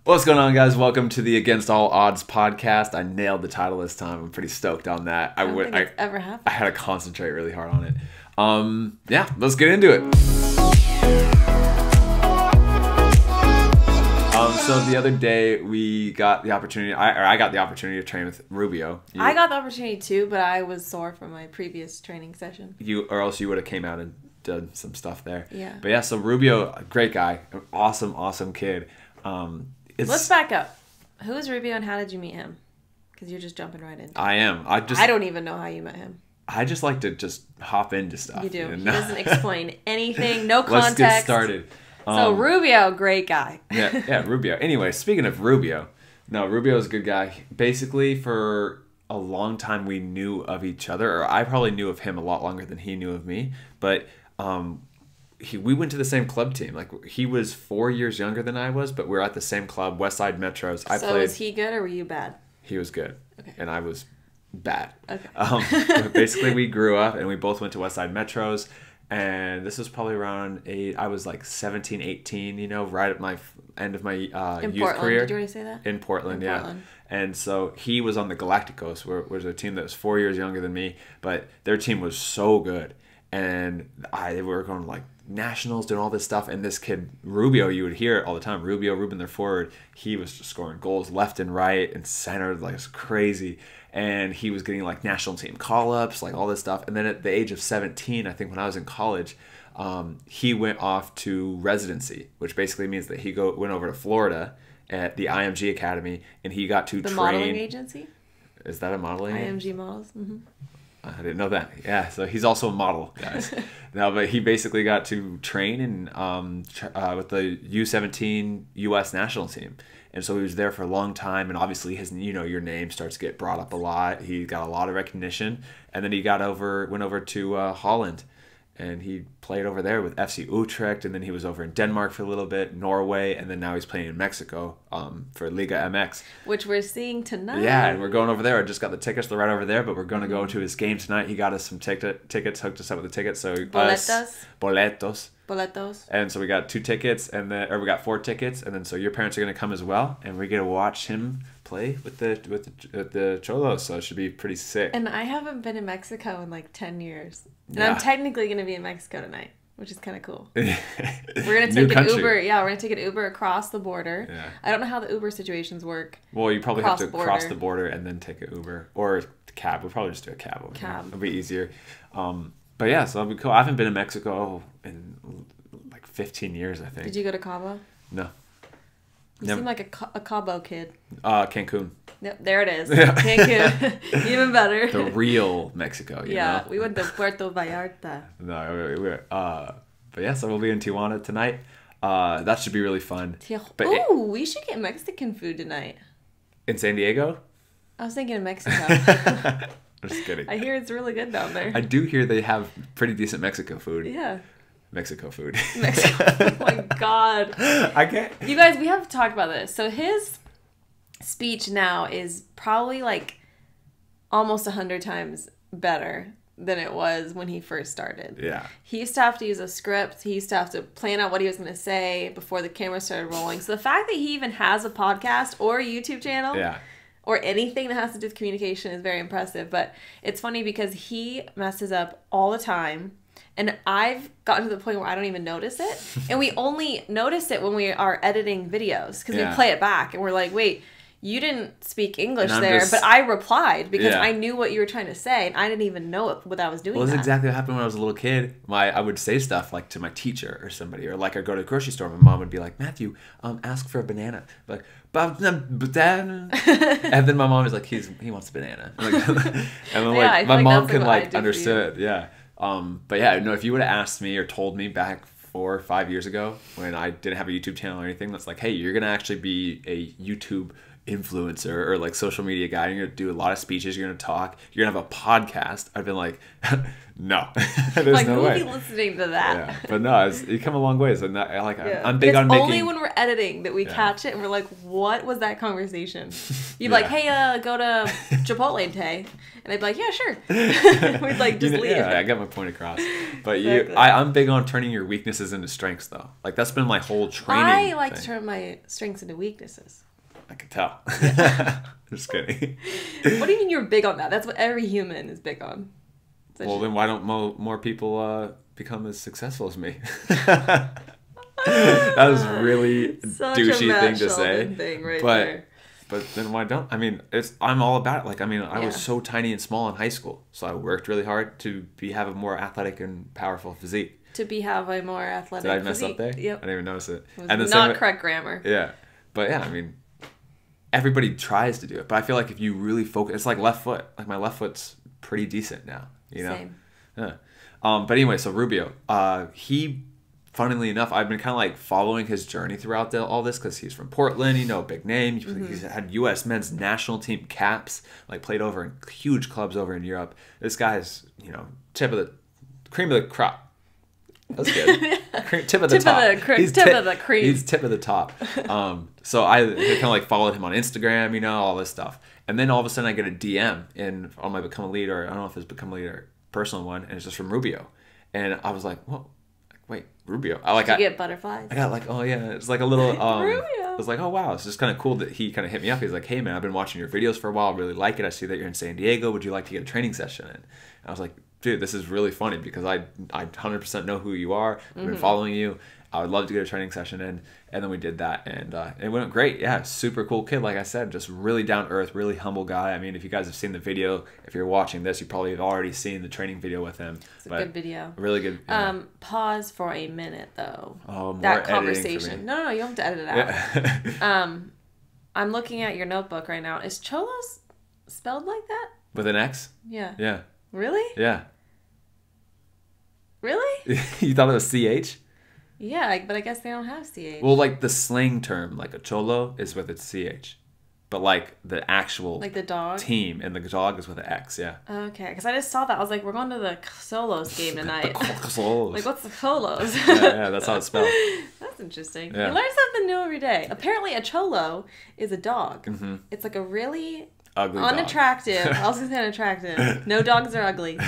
What's going on, guys? Welcome to the Against All Odds podcast. I nailed the title this time. I'm pretty stoked on that. I don't think it's ever happened. I had to concentrate really hard on it. Yeah, let's get into it. So the other day we got the opportunity. I got the opportunity to train with Rubio. I got the opportunity too, but I was sore from my previous training session. Or else you would have came out and done some stuff there. Yeah. But yeah, so Rubio, a great guy, an awesome kid. Let's back up. Who is Rubio and how did you meet him? Because you're just jumping right in. I am. I don't even know how you met him. I just like to just hop into stuff. You do. He doesn't explain anything. No context. Let's get started. So Rubio, great guy. yeah, Rubio. Anyway, speaking of Rubio, Rubio's a good guy. Basically, for a long time we knew of each other, or I probably knew of him a lot longer than he knew of me. But we went to the same club team. Like, he was 4 years younger than I was, but we were at the same club, Westside Metros. Was he good or were you bad? He was good. Okay. And I was bad. Okay. Basically, we grew up and we both went to Westside Metros. And this was probably around I was like 17, 18, right at my end of my youth Portland. career. Did you already say that? In Portland, in yeah. Portland. And so he was on the Galacticos, which was a team that was 4 years younger than me, but their team was so good. And we were going to like nationals, doing all this stuff. And this kid, Rubio, you would hear it all the time. Rubin, their forward, he was just scoring goals left and right and center, like it's crazy. And he was getting like national team call-ups, like all this stuff. And then at the age of 17, I think when I was in college, he went off to residency, which basically means that he went over to Florida at the IMG Academy, and he got to train. The modeling agency? Is that a modeling? IMG Models? Mm-hmm. I didn't know that. Yeah, so he's also a model, guys. No, but he basically got to train with the U17 U.S. national team. And so he was there for a long time, and obviously your name starts to get brought up a lot. He got a lot of recognition, and then he went over to Holland, and he played over there with FC Utrecht, and then he was over in Denmark for a little bit, Norway, and then now he's playing in Mexico for Liga MX. Which we're seeing tonight. Yeah, and we're going over there. I just got the tickets. They're right over there, but we're going to go to his game tonight. He got us some tickets, hooked us up with the tickets. So Boletos. And so we got 2 tickets, we got 4 tickets, and then so your parents are going to come as well, and we get to watch him play with the Xolos, so it should be pretty sick. And I haven't been in Mexico in like 10 years. And yeah. I'm technically going to be in Mexico tonight, which is kind of cool. We're going to New take an country. Uber. Yeah, we're going to take an Uber across the border. Yeah. I don't know how the Uber situations work. Well, you probably have to cross the border and then take an Uber or a cab. We'll probably just do a cab over here. It'll be easier. But yeah, so that'll be cool. I haven't been in Mexico in like 15 years, I think. Did you go to Cabo? No. You seem like a Cabo kid. Cancun. Yep, there it is. Yeah. Cancun. Even better. The real Mexico, you know? We went to Puerto Vallarta. But yeah, so we'll be in Tijuana tonight. That should be really fun. We should get Mexican food tonight. In San Diego? I was thinking of Mexico. I'm just kidding. I hear it's really good down there. I do hear they have pretty decent Mexico food. Yeah. Mexico food. Oh my God. I can't. You guys, we have to talk about this. So his speech now is probably like almost 100 times better than it was when he first started. Yeah. He used to have to use a script. He used to have to plan out what he was going to say before the camera started rolling. So the fact that he even has a podcast or a YouTube channel or anything that has to do with communication is very impressive. But it's funny because he messes up all the time. And I've gotten to the point where I don't even notice it. And we only notice it when we are editing videos because we play it back and we're like, wait, you didn't speak English there, but I replied because I knew what you were trying to say and I didn't even know what I was doing. Well, that's exactly what happened when I was a little kid. I would say stuff like to my teacher or somebody, or like I'd go to the grocery store. My mom would be like, Matthew, ask for a banana. Like, and then my mom is like, he wants a banana. Like, and then like my mom can like understood. Yeah. But yeah, no, if you would have asked me or told me back 4 or 5 years ago when I didn't have a YouTube channel or anything, that's like, hey, you're going to actually be a YouTube influencer or like social media guy. You're gonna do a lot of speeches. You're gonna talk. You're gonna have a podcast. I've been like, no, there's like, no who way. would be listening to that? Yeah, but no, you come a long ways. And I'm big it's on making. Only when we're editing that we catch it and we're like, what was that conversation? You'd be like, hey, go to Chipotle today, and they'd be like, yeah, sure. We'd like just leave. Yeah, I got my point across. But exactly. I'm big on turning your weaknesses into strengths, though. Like that's been my whole training. I like to turn my strengths into weaknesses. I can tell. Just kidding. What do you mean you're big on that? That's what every human is big on. Well, then why don't more people become as successful as me? That was really such douchey a thing to Sheldon say. Thing right there. But then why don't? I mean, I'm all about it. Like, I mean, I was so tiny and small in high school, so I worked really hard to have a more athletic and powerful physique. Have a more athletic Did I mess physique. up there? Yep. I didn't even notice it. It was not correct grammar. Yeah. But yeah, I mean, everybody tries to do it. But I feel like if you really focus, it's like left foot. Like my left foot's pretty decent now, you know? Same. Yeah. But anyway, so Rubio, he, funnily enough, I've been kind of like following his journey throughout all this because he's from Portland, big name. He's had U.S. men's national team caps, like played over in huge clubs over in Europe. This guy's, cream of the crop. That's good. Tip of the top. He's tip of the cream. He's tip of the top. So I kind of like followed him on Instagram, all this stuff. And then all of a sudden I get a DM on my Become a Leader. I don't know if it's Become a Leader personal one, and it's just from Rubio. And I was like, whoa, wait, Rubio. Did you get butterflies? I got like, oh yeah, it's like a little Rubio. I was like, oh wow, it's just kind of cool that he kind of hit me up. He's like, hey man, I've been watching your videos for a while, really like it. I see that you're in San Diego. Would you like to get a training session in? And I was like, dude, this is really funny because I 100% know who you are. I've been following you. I would love to get a training session in. And then we did that, and it went great. Yeah, super cool kid, like I said, just really down to earth, really humble guy. I mean, if you guys have seen the video, if you're watching this, you probably have already seen the training video with him. It's a good video. Really good. Yeah. Pause for a minute, though. Oh, more that conversation. No, you don't have to edit it out. Yeah. I'm looking at your notebook right now. Is Xolos spelled like that? With an X? Yeah. Yeah. Really? Yeah. Really? You thought it was CH? Yeah, but I guess they don't have CH. Well, like the slang term, like a cholo is with its CH. But like the actual like the dog team and the dog is with an X, yeah. Okay, because I just saw that. I was like, we're going to the Xolos game tonight. The Xolos. Like, what's the Xolos? Yeah, that's how it's spelled. That's interesting. Yeah. You learn something new every day. Apparently, a cholo is a dog. Mm-hmm. It's like a really ugly unattractive. Dog. I was gonna say unattractive. No dogs are ugly.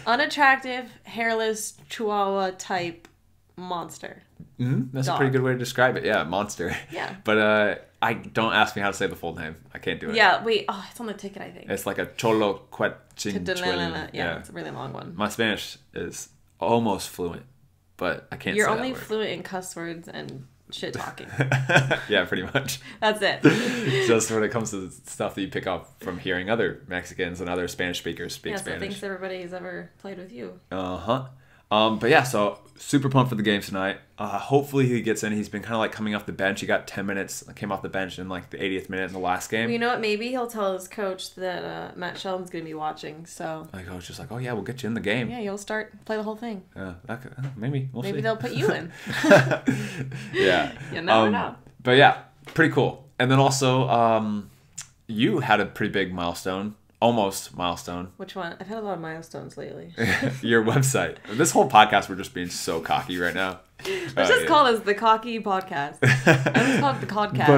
Unattractive, hairless Chihuahua type monster. Mm-hmm. That's dog. a pretty good way to describe it. Yeah, monster. Yeah. But I don't ask me how to say the full name. I can't do it. Yeah, wait. Oh, it's on the ticket, I think. It's like a cholo quetchinchuelin. Yeah, it's a really long one. My Spanish is almost fluent, but I can't You're say only that word. fluent in cuss words and shit talking. Yeah, pretty much. That's it. Just when it comes to the stuff that you pick up from hearing other Mexicans and other Spanish speakers speak Spanish. So thanks everybody's ever played with you. Uh-huh. But yeah, so super pumped for the game tonight. Hopefully he gets in. He's been kind of like coming off the bench. He got 10 minutes, came off the bench in like the 80th minute in the last game. Well, you know what? Maybe he'll tell his coach that Matt Sheldon's going to be watching. So like, I was just like, oh yeah, we'll get you in the game. Yeah, you'll play the whole thing. Yeah, maybe. We'll see. Maybe they'll put you in. Yeah. You never know. But yeah, pretty cool. And then also, you had a pretty big milestone. Almost milestone. Which one? I've had a lot of milestones lately. Your website. This whole podcast, we're just being so cocky right now. Let's just call this the Cocky Podcast. I just call it the Codcast.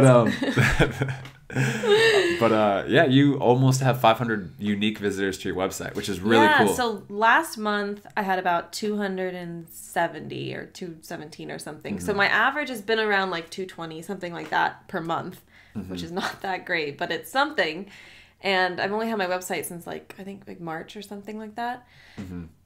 But yeah, you almost have 500 unique visitors to your website, which is really cool. Yeah, so last month I had about 270 or 217 or something. So my average has been around like 220, something like that per month, which is not that great, but it's something. And I've only had my website since I think March or something like that.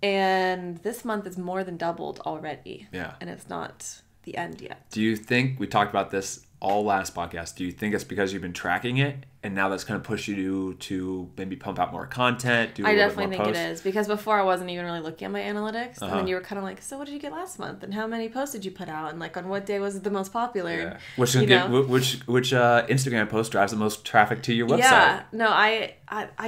And this month is more than doubled already. Yeah. And it's not the end yet. Do you think, we talked about this all last podcast, do you think it's because you've been tracking it and now that's going to push you to maybe pump out more content? I definitely think it is, because before I wasn't even really looking at my analytics. And then you were kind of like, so what did you get last month? And how many posts did you put out? And like on what day was it the most popular? Yeah. Which Instagram post drives the most traffic to your website? Yeah. No, I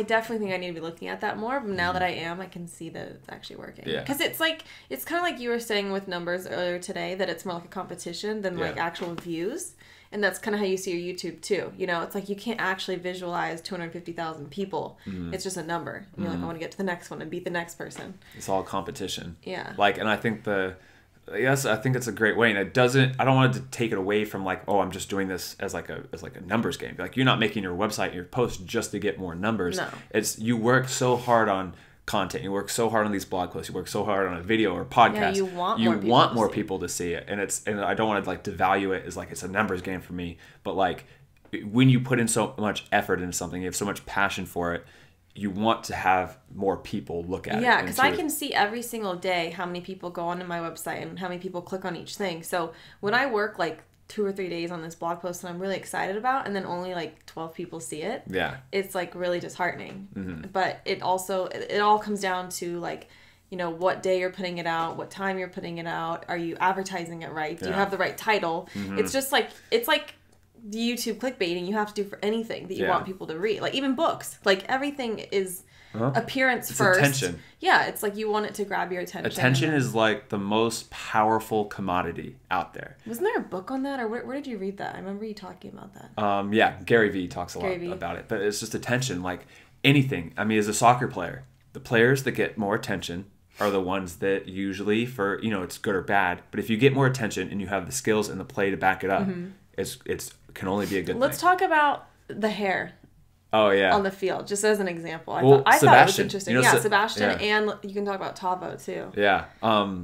definitely think I need to be looking at that more. But now that I am, I can see that it's actually working. Yeah. Because it's kind of like you were saying with numbers earlier today, that it's more like a competition than like actual views. And that's kind of how you see your YouTube too. You know, it's like you can't actually visualize 250,000 people. It's just a number. And you're like, I want to get to the next one and beat the next person. It's all competition. Yeah. Like, and I think I think it's a great way, and I don't want to take it away from like, oh, I'm just doing this as like a numbers game. Like, you're not making your website, your post just to get more numbers. No. It's you work so hard on content, you work so hard on these blog posts, you work so hard on a video or podcast. Yeah, you want more people to see it, and I don't want to like devalue it as like it's a numbers game for me, but like when you put in so much effort into something, you have so much passion for it, you want to have more people look at it. Yeah, because I can see every single day how many people go onto my website and how many people click on each thing. So when I work like 2 or 3 days on this blog post that I'm really excited about, and then only like 12 people see it, it's like really disheartening. But it all comes down to like, you know, what day you're putting it out, what time you're putting it out, are you advertising it right, do you have the right title? It's just like, it's like the YouTube clickbaiting you have to do for anything that you want people to read. Like even books, like everything is appearance first. Attention. Yeah, it's like you want it to grab your attention. Attention is like the most powerful commodity out there. Wasn't there a book on that, or where did you read that? I remember you talking about that. Yeah, Gary Vee talks a lot about it, but it's just attention. Like anything. I mean, as a soccer player, the players that get more attention are the ones that usually, for, you know, it's good or bad, but if you get more attention and you have the skills and the play to back it up, it's can only be a good thing. Let's talk about the hair. Oh, yeah. On the field, just as an example. I thought it was interesting. You know, Sebastian, and you can talk about Tavo too. Yeah.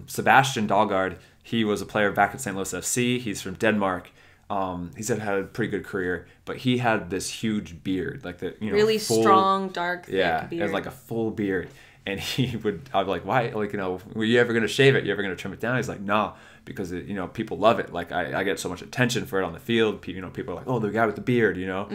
Sebastian Dalgaard, he was a player back at St. Louis FC. He's from Denmark. He's had a pretty good career, but he had this huge beard, like the, you know, really strong, dark, thick beard. Yeah, it was like a full beard. And I'd be like, why? Like, you know, were you ever going to shave it? You ever going to trim it down? He's like, no, because, you know, people love it. Like, I get so much attention for it on the field. You know, people are like, oh, the guy with the beard, you know?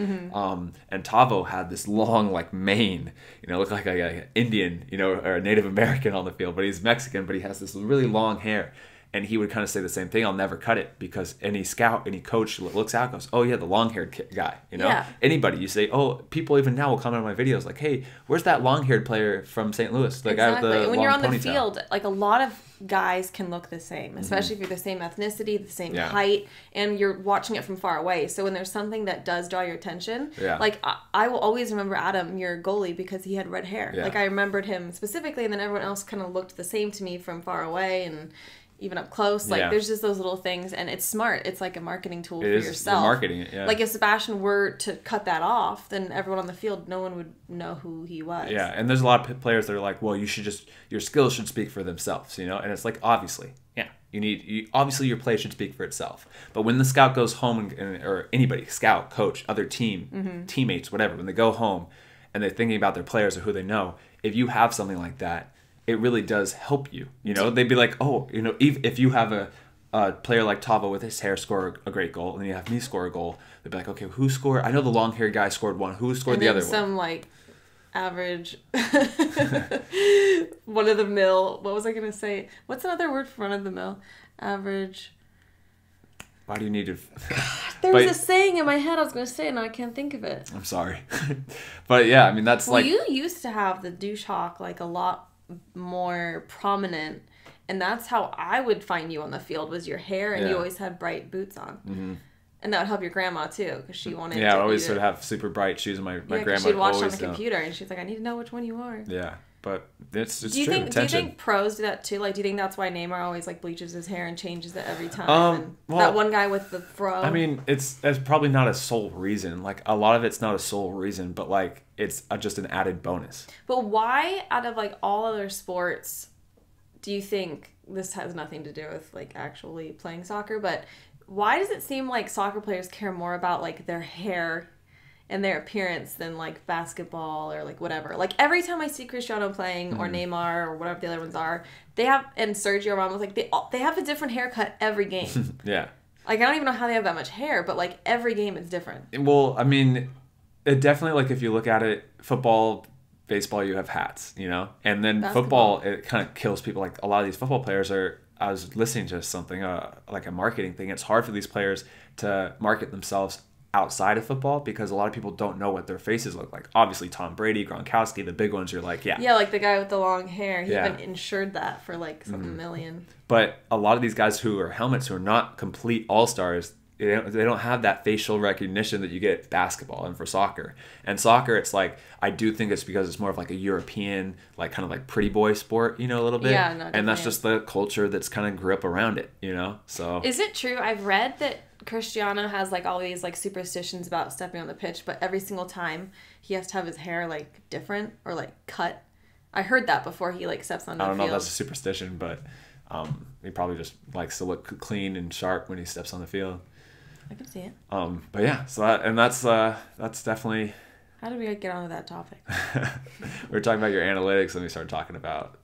And Tavo had this long, like, mane, you know, looked like an Indian, you know, or a Native American on the field. But he's Mexican, but he has this really long hair. And he would kind of say the same thing. I'll never cut it, because any scout, any coach looks out and goes, oh, yeah, the long-haired guy, you know? Yeah. Anybody, you say, oh, people even now will comment on my videos like, hey, where's that long-haired player from St. Louis? The guy with the when long you're on the ponytail. field, like a lot of guys can look the same, especially if you're the same ethnicity, the same height, and you're watching it from far away. So when there's something that does draw your attention, like I will always remember Adam, your goalie, because he had red hair. Like I remembered him specifically, and then everyone else kind of looked the same to me from far away, and even up close. Like there's just those little things, and it's smart. It's like a marketing tool for yourself. You're marketing it, Like if Sebastian were to cut that off, then everyone on the field, no one would know who he was. Yeah, and there's a lot of players that are like, well, your skills should speak for themselves, you know? And it's like, obviously, obviously your play should speak for itself. But when the scout goes home, or anybody, scout, coach, other team, teammates, whatever, when they go home and they're thinking about their players or who they know, if you have something like that, it really does help you. You know, they'd be like, oh, you know, if you have a player like Tavo with his hair score a great goal, and then you have me score a goal, they'd be like, okay, who scored? I know the long-haired guy scored one. Who scored the other one? Some like average, one of the mill. What was I gonna say? What's another word for run of the mill? Average. Why do you need to? There was a saying in my head I was going to say, and now I can't think of it. I'm sorry, but yeah, I mean that's like. You used to have the douche hawk like a lot more prominent, and that's how I would find you on the field, was your hair, and you always had bright boots on. And that would help your grandma too, because she wanted I always would have super bright shoes, and my grandma she'd watch always on the computer, and she's like, I need to know which one you are. Yeah, but it's true. Do you think pros do that too? Like, do you think that's why Neymar always like bleaches his hair and changes it every time? Well, that one guy with the fro. I mean, it's probably not a sole reason. Like, a lot of it's not a sole reason, but like it's just an added bonus. But why, out of like all other sports, do you think, this has nothing to do with like actually playing soccer, but why does it seem like soccer players care more about like their hair and their appearance than like basketball or like whatever? Like every time I see Cristiano playing or Neymar or whatever the other ones are, they have, and Sergio Ramos, like they have a different haircut every game. Yeah. Like I don't even know how they have that much hair, but like every game is different. Well, I mean, it definitely, like if you look at it, football, baseball, you have hats, you know? And then football, it kind of kills people. Like a lot of these football players I was listening to something, like a marketing thing. It's hard for these players to market themselves outside of football because a lot of people don't know what their faces look like. Obviously, Tom Brady, Gronkowski, the big ones, you're like, yeah. Yeah, like the guy with the long hair. He even insured that for like something million. But a lot of these guys who are helmets, who are not complete all-stars, they don't have that facial recognition that you get at basketball and for soccer. And soccer, it's like, I do think it's because it's more of like a European, like kind of like pretty boy sport, you know, a little bit. Yeah, no, and that's just the culture that's kind of grew up around it, you know. So is it true? I've read that Cristiano has like all these like superstitions about stepping on the pitch, but every single time he has to have his hair like different or like cut. I heard that before he like steps on the field. I don't know if that's a superstition, but he probably just likes to look clean and sharp when he steps on the field. I can see it. But yeah, so that's definitely. How did we get onto that topic? We were talking about your analytics, and we started talking about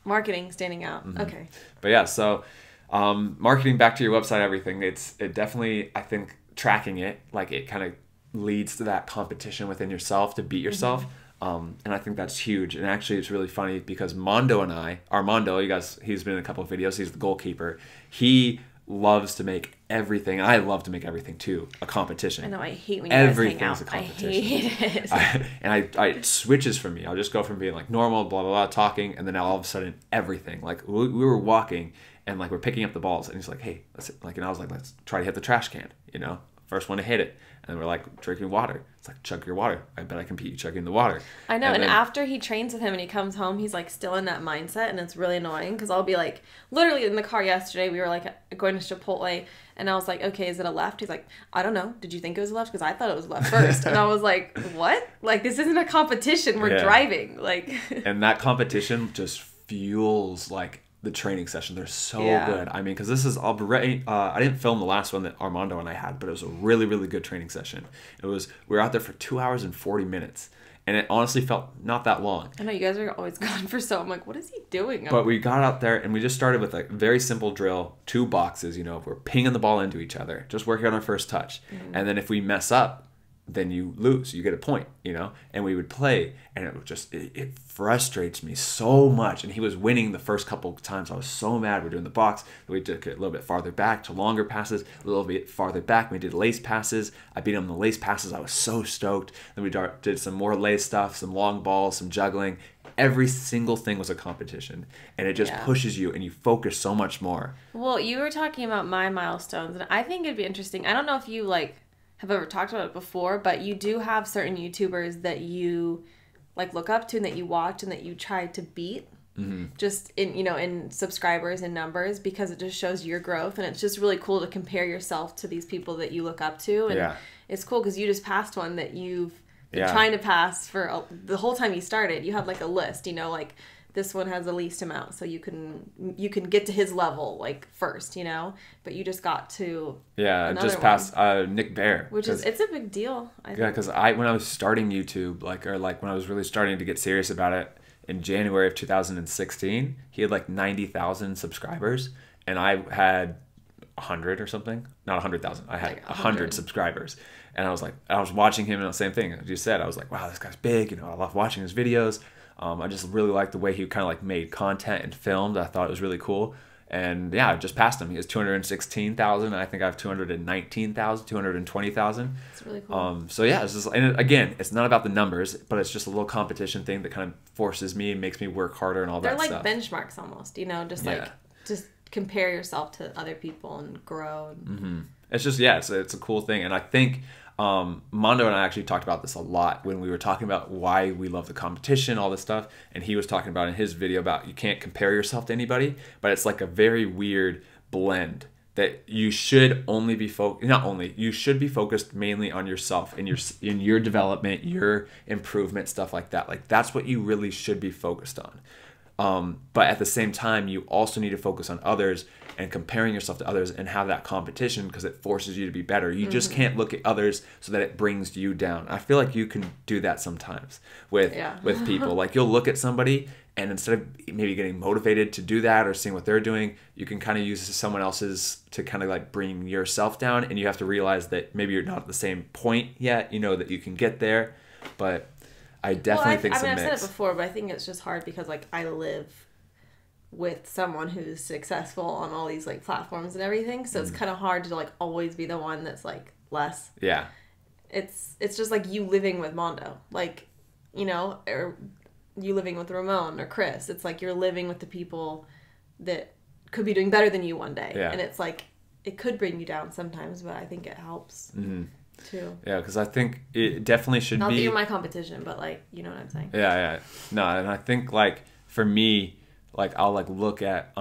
marketing standing out. Mm-hmm. Okay. But yeah, so marketing, back to your website, everything. It definitely, I think, tracking it, like, it kind of leads to that competition within yourself to beat yourself. And I think that's huge. And actually, it's really funny because Armando, you guys, he's been in a couple of videos. He's the goalkeeper. He loves to make everything. I love to make everything too a competition. I know, I hate when you guys hang out. Everything's a competition. I hate it. It switches for me. I'll just go from being like normal, blah, blah, blah, talking, and then all of a sudden everything. Like, we were walking and like we're picking up the balls, and he's like, hey, and I was like, let's try to hit the trash can, you know, first one to hit it. And we're like drinking water. It's like, chug your water. I bet I can beat you chugging the water. I know. And after he trains with him and he comes home, he's like still in that mindset, and it's really annoying because I'll be like, literally in the car yesterday, we were like going to Chipotle, and I was like, okay, is it a left? He's like, I don't know. Did you think it was a left? Because I thought it was left first. And I was like, what? Like, this isn't a competition. We're driving. Like. And that competition just fuels like the training session. They're so good. I mean, because this is already, I didn't film the last one that Armando and I had, but it was a really, really good training session. We were out there for 2 hours and 40 minutes. And it honestly felt not that long. I know, you guys are always gone for so. I'm like, what is he doing? But we got out there and we just started with a very simple drill, 2 boxes, you know, we're pinging the ball into each other, just working on our first touch. Mm-hmm. And then if we mess up, then you lose. You get a point, you know? And we would play, and it would just, it frustrates me so much. And he was winning the first couple of times. I was so mad. We're doing the box. We took it a little bit farther back to longer passes, a little bit farther back. We did lace passes. I beat him in the lace passes. I was so stoked. Then we did some more lace stuff, some long balls, some juggling. Every single thing was a competition, and it just pushes you, and you focus so much more. Well, you were talking about my milestones, and I think it'd be interesting. I don't know if you have ever talked about it before, but you do have certain YouTubers that you look up to and that you watch and that you try to beat, just in subscribers and numbers, because it just shows your growth, and it's just really cool to compare yourself to these people that you look up to. And it's cool because you just passed one that you've been trying to pass for the whole time you started. You had a list, this one has the least amount, so you can get to his level first, but you just got to just past Nick Bear, which it's a big deal. I think. Because when I was starting YouTube, when I was really starting to get serious about it in January of 2016, he had 90,000 subscribers, and I had 100 or something, not 100,000. I had 100 subscribers. And I was watching him, and the same thing as you said. I was like, wow, this guy's big. I love watching his videos. I just really liked the way he kind of made content and filmed. I thought it was really cool. And I just passed him. He has 216,000. I think I have 219,000, 220,000. That's really cool. So it's just, and again, it's not about the numbers, but it's just a little competition thing that kind of forces me and makes me work harder and all that stuff. They're benchmarks almost, just compare yourself to other people and grow. It's just, it's a cool thing. And I think Mondo and I actually talked about this a lot when we were talking about why we love the competition, all this stuff. And he was talking about in his video about you can't compare yourself to anybody, but it's a very weird blend that you should only be you should be focused mainly on yourself and in your development, your improvement, stuff like that. That's what you really should be focused on. But at the same time, you also need to focus on others and comparing yourself to others and have that competition, because it forces you to be better. You just can't look at others so that it brings you down. I feel like you can do that sometimes with people. You'll look at somebody, and instead of maybe getting motivated to do that or seeing what they're doing, you can kind of use someone else's to kind of bring yourself down, and you have to realize that maybe you're not at the same point yet, that you can get there. But I definitely think it's a mix. I've said it before, but I think it's just hard because I live with someone who's successful on all these platforms and everything, so it's kind of hard to always be the one that's less. Yeah. It's just you living with Mondo, or you living with Ramon or Chris. It's you're living with the people that could be doing better than you one day, and it's it could bring you down sometimes, but I think it helps too. Yeah, because I think it definitely should Not be. Not that you're my competition, but like, you know what I'm saying? Yeah. No, and I think like for me, like I'll like look at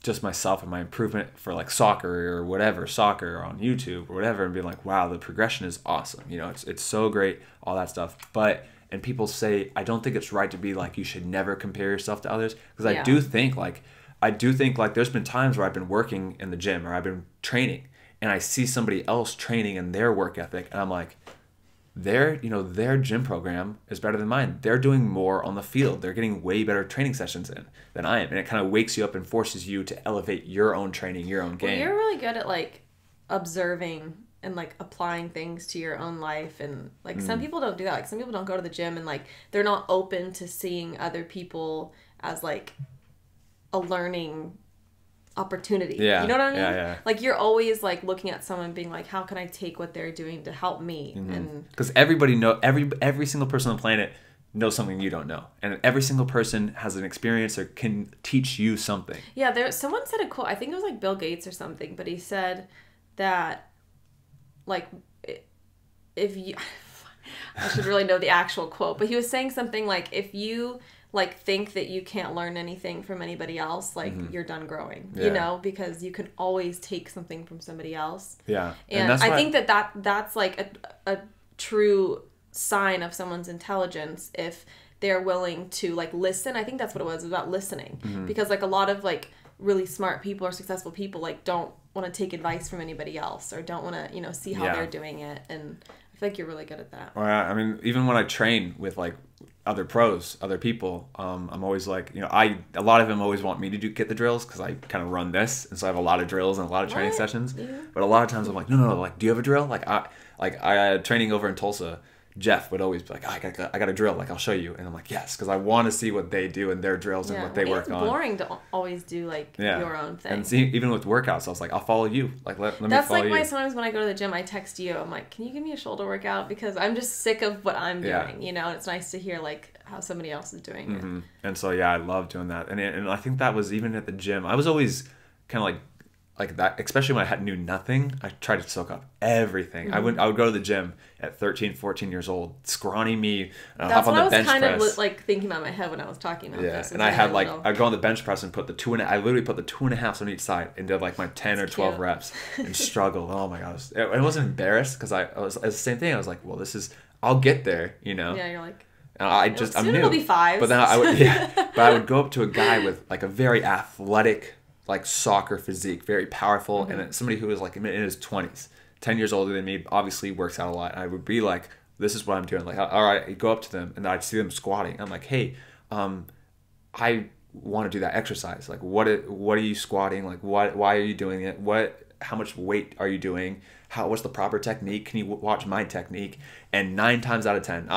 just myself and my improvement for like soccer or on YouTube or whatever, and be like, wow, the progression is awesome. You know, it's so great, all that stuff. But and people say, I don't think it's right to be like, you should never compare yourself to others, because I do think like there's been times where I've been working in the gym or I've been training and I see somebody else training in their work ethic and I'm like, their gym program is better than mine. They're doing more on the field. They're getting way better training sessions in than I am. And it kind of wakes you up and forces you to elevate your own training, your own game. Well, you're really good at like observing and like applying things to your own life. And like some people don't do that. Like some people don't go to the gym and like they're not open to seeing other people as like a learning opportunity. Yeah. You know what I mean? Yeah. Like you're always like looking at someone being like, how can I take what they're doing to help me? And because every single person on the planet knows something you don't know, and every single person has an experience or can teach you something. Yeah, someone said a quote, I think it was like Bill Gates or something, but he said that like if you I should really know the actual quote, but he was saying something like, if you like think that you can't learn anything from anybody else, like you're done growing, you know, because you can always take something from somebody else. Yeah. And I think that's like a true sign of someone's intelligence if they're willing to like listen. I think that's what it was about listening, because like a lot of like really smart people or successful people like don't want to take advice from anybody else or don't want to, you know, see how they're doing it. And I feel like you're really good at that. Well, I mean, even when I train with like other pros, other people, I'm always like, you know, a lot of them always want me to get the drills because I kind of run this, and so I have a lot of drills and a lot of training sessions. Yeah. But a lot of times I'm like, no, like, do you have a drill? Like I training over in Tulsa, Jeff would always be like, I got a drill, like I'll show you, and I'm like, yes, because I want to see what they do in their drills and what they work on. It's boring to always do like your own thing. And see, even with workouts, I was like, I'll follow you. Like let me follow you. That's like why sometimes when I go to the gym, I text you. I'm like, can you give me a shoulder workout, because I'm just sick of what I'm doing, you know. And it's nice to hear like how somebody else is doing it. And so I love doing that, and I think that was even at the gym. I was always kind of like that, especially when I knew nothing. I tried to soak up everything. I would go to the gym at 13, 14 years old, scrawny me, hop on the bench press. That's what I was kind of like thinking about my head when I was talking about this. And I had like, I'd go on the bench press and put I literally put the 2.5s on each side and did like my 10 or 12 reps and struggled. Oh my gosh. I wasn't embarrassed because it was the same thing. I was like, well, I'll get there, you know? Yeah, you're like, I'm new. It'll be 5s. But then I would go up to a guy with like a very athletic, like soccer physique, very powerful, and somebody who was like in his 20s, 10 years older than me, obviously works out a lot. And I would be like, this is what I'm doing. Like, all right, I'd go up to them and I'd see them squatting. I'm like, hey, I want to do that exercise. Like, what are you squatting? Like, why are you doing it? How much weight are you doing? What's the proper technique? Can you watch my technique? And 9 times out of 10,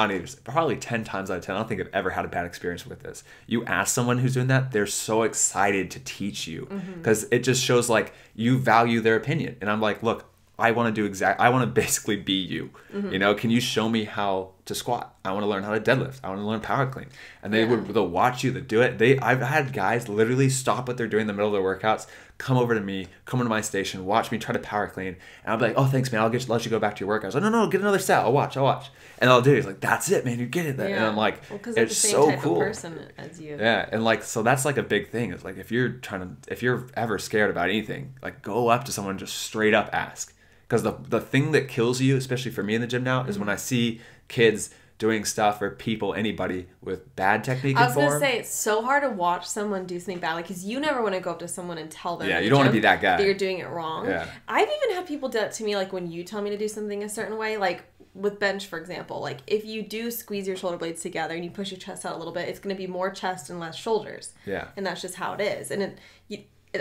probably 10 times out of 10, I don't think I've ever had a bad experience with this. You ask someone who's doing that, they're so excited to teach you because it just shows like you value their opinion. And I'm like, look, I want to basically be you. You know, can you show me how to squat? I want to learn how to deadlift. I want to learn power clean. And they'll watch you to do it. I've had guys literally stop what they're doing in the middle of their workouts, come over to me, come into my station, watch me try to power clean. And I'll be like, oh, thanks, man. I'll let you go back to your workout. I was like, no, get another set. I'll watch. And I'll do it. He's like, that's it, man. You get it. And I'm like, it's so cool. Person as you. Yeah. And like, so that's like a big thing. It's like, if you're ever scared about anything, like go up to someone and just straight up ask. Because the thing that kills you, especially for me in the gym now, is when I see kids doing stuff or anybody with bad technique. I was going to say, it's so hard to watch someone do something bad, because you never want to go up to someone and tell them. Yeah, you don't want to be that guy. That you're doing it wrong. Yeah. I've even had people do that to me, like when you tell me to do something a certain way, like with bench, for example. Like if you do squeeze your shoulder blades together and you push your chest out a little bit, it's going to be more chest and less shoulders. Yeah. And that's just how it is. And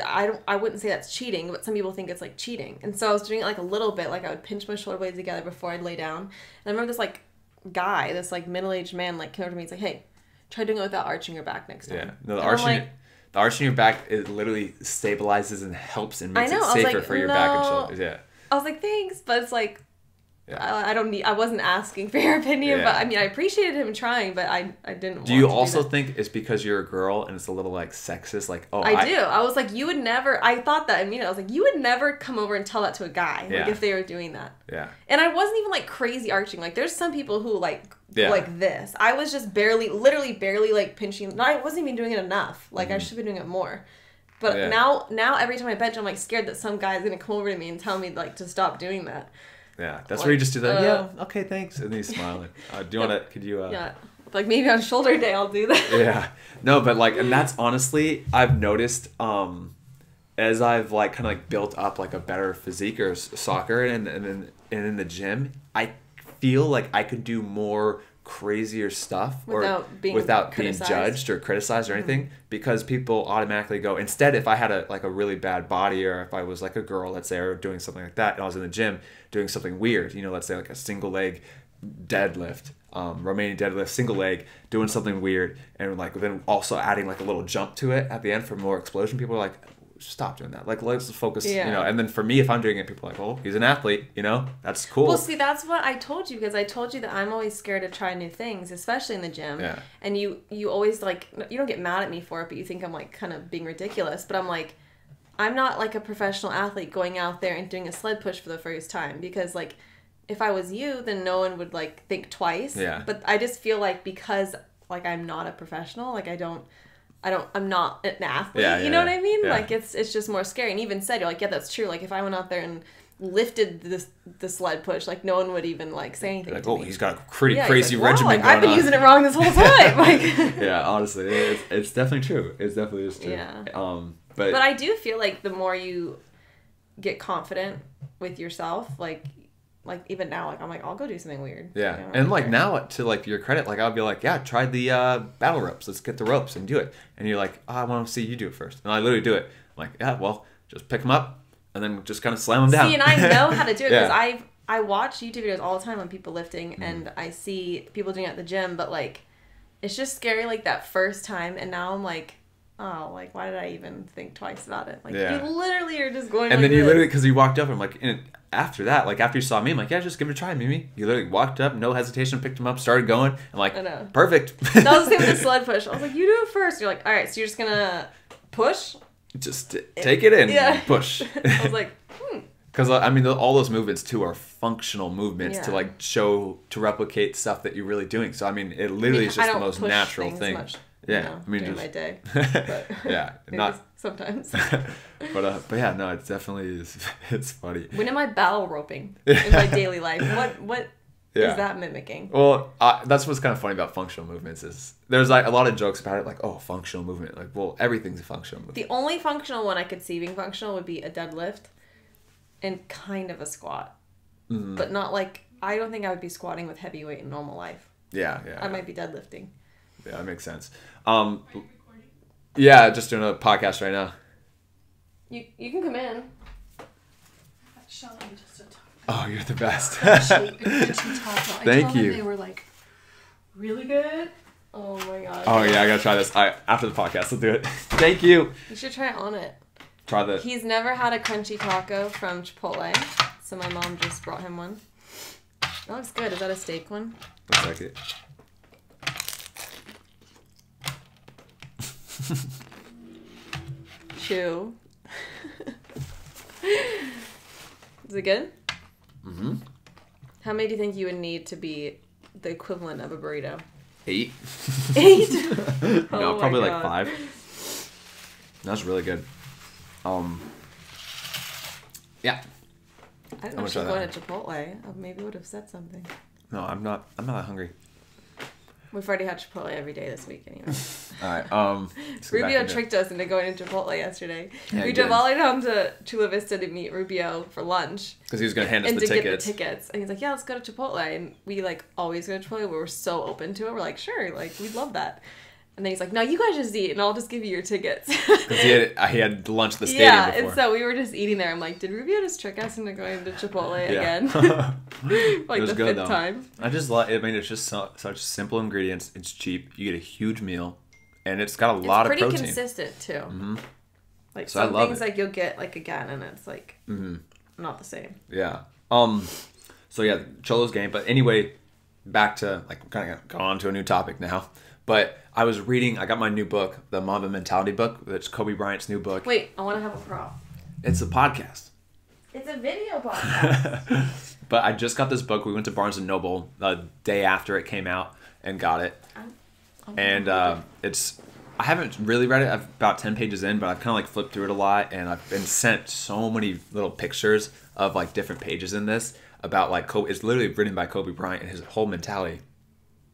I wouldn't say that's cheating, but some people think it's like cheating. And so I was doing it like a little bit, like I would pinch my shoulder blades together before I'd lay down. And I remember this like guy, this like middle-aged man, like came over to me. He's like, hey, try doing it without arching your back next time. Yeah. No, the arching your back, it literally stabilizes and helps and makes it safer for your back and shoulders. Yeah. I was like, thanks, but it's like, I wasn't asking for your opinion, but I mean, I appreciated him trying, but I didn't. Do you also think it's because you're a girl and it's a little like sexist? Like, I do. I was like, you would never. I thought that immediately. I was like, you would never come over and tell that to a guy, like if they were doing that. Yeah. And I wasn't even like crazy arching. Like, there's some people who like this. I was just literally barely like pinching. No, I wasn't even doing it enough. Like I should have been doing it more. But now every time I bench, I'm like scared that some guy's gonna come over to me and tell me like to stop doing that. Yeah, that's like, where you just do that. Yeah, okay, thanks, and then you smile. Like, do you want to? Could you? Yeah, like maybe on shoulder day I'll do that. Yeah, no, but like, and that's honestly I've noticed as I've like kind of like built up like a better physique or soccer and in the gym, I feel like I could do more crazier stuff without being judged or criticized or anything, because people automatically go, instead if I had a really bad body, or if I was like a girl, let's say, or doing something like that, and I was in the gym doing something weird, let's say like a single leg deadlift, Romanian deadlift, single leg, doing something weird, and like then also adding like a little jump to it at the end for more explosion, people are like, stop doing that. Like, let's focus, and then for me, if I'm doing it, people are like, oh, he's an athlete, that's cool. Well, see, that's what I told you, because I told you that I'm always scared to try new things, especially in the gym. Yeah. And you always, like, you don't get mad at me for it, but you think I'm, like, kind of being ridiculous. But I'm like, I'm not, like, a professional athlete going out there and doing a sled push for the first time, because, like, if I was you, then no one would, like, think twice. Yeah. But I just feel like because, like, I'm not a professional, like, I'm not an athlete, you know what I mean? Yeah. Like, it's just more scary. And even said, you're like, yeah, that's true. Like, if I went out there and lifted the sled push, like, no one would even, like, say anything to me. He's got a pretty crazy regimen like, going on. I've been using it wrong this whole time. Like, yeah, honestly, it's definitely true. It definitely is true. Yeah. But I do feel like the more you get confident with yourself, like even now, like I'm like, I'll go do something weird. Yeah, and like now, to like your credit, like I'll be like, yeah, try the battle ropes. Let's get the ropes and do it. And you're like, I want to see you do it first. And I literally do it. I'm like, yeah, well, just pick them up and then just kind of slam them down. See, and I know how to do it because I watch YouTube videos all the time on people lifting, and I see people doing it at the gym. But like, it's just scary, like that first time. And now I'm like, oh, like why did I even think twice about it? Like you literally are just going. And then you literally, because you walked up, I'm like. After that, like after you saw me, I'm like, yeah, just give it a try, Mimi. You literally walked up, no hesitation, picked him up, started going. I'm like, perfect. That was the same with the sled push. I was like, you do it first. You're like, all right, so you're just gonna push? Just take it in and push. I was like, Because, I mean, all those movements, too, are functional movements to, like, to replicate stuff that you're really doing. So, I mean, it literally is just the most natural thing. Much, I mean, during my day. But not sometimes. but yeah, no, it definitely is. It's funny. When am I battle roping in my daily life? What is that mimicking? Well, that's what's kind of funny about functional movements is there's like a lot of jokes about it, like, oh, functional movement. Like, well, everything's a functional movement. The only functional one I could see being functional would be a deadlift and kind of a squat, but not like, I don't think I would be squatting with heavy weight in normal life. Yeah. I might be deadlifting. Yeah, that makes sense. Yeah, just doing a podcast right now. You can come in. Sheldon just a taco. Oh, you're the best. Thank you. They were like really good. Oh my god. Oh yeah, I gotta try this. After the podcast, let's do it. Thank you. You should try it on it. Try the. He's never had a crunchy taco from Chipotle, so my mom just brought him one. That looks good. Is that a steak one? Looks like it. Chew. Is it good? Mm-hmm. How many do you think you would need to be the equivalent of a burrito? 8. 8? No, probably like 5. That's really good. Yeah. I didn't know she was going to Chipotle. I maybe would have said something. No, I'm not that hungry. We've already had Chipotle every day this week anyway. All right. Rubio tricked us into going to Chipotle yesterday. Yeah, we drove all the way down to Chula Vista to meet Rubio for lunch. Because he was going to hand us the tickets. And to get the tickets. And he's like, yeah, let's go to Chipotle. And we like always go to Chipotle. We were so open to it. We're like, sure, like we'd love that. And then he's like, no, you guys just eat and I'll just give you your tickets. Because he had lunch at the stadium before. And so we were just eating there. I'm like, did Rubio just trick us into going to Chipotle again? Like the 5th time. I just love it. I mean, it's just such simple ingredients. It's cheap. You get a huge meal. And it's got a lot of protein. It's pretty consistent, too. Mm-hmm. Like so some things like you'll get like again and it's like not the same. Yeah. So yeah, Xolos game. But anyway, back to like kind of go on to a new topic now. But I was reading. I got my new book, the Mamba Mentality book. It's Kobe Bryant's new book. Wait, I want to have a prop. It's a podcast. It's a video podcast. But I just got this book. We went to Barnes & Noble the day after it came out and got it. And it's... I haven't really read it. I'm about 10 pages in, but I've kind of like flipped through it a lot. And I've been sent so many little pictures of like different pages in this about like Kobe. It's literally written by Kobe Bryant and his whole mentality.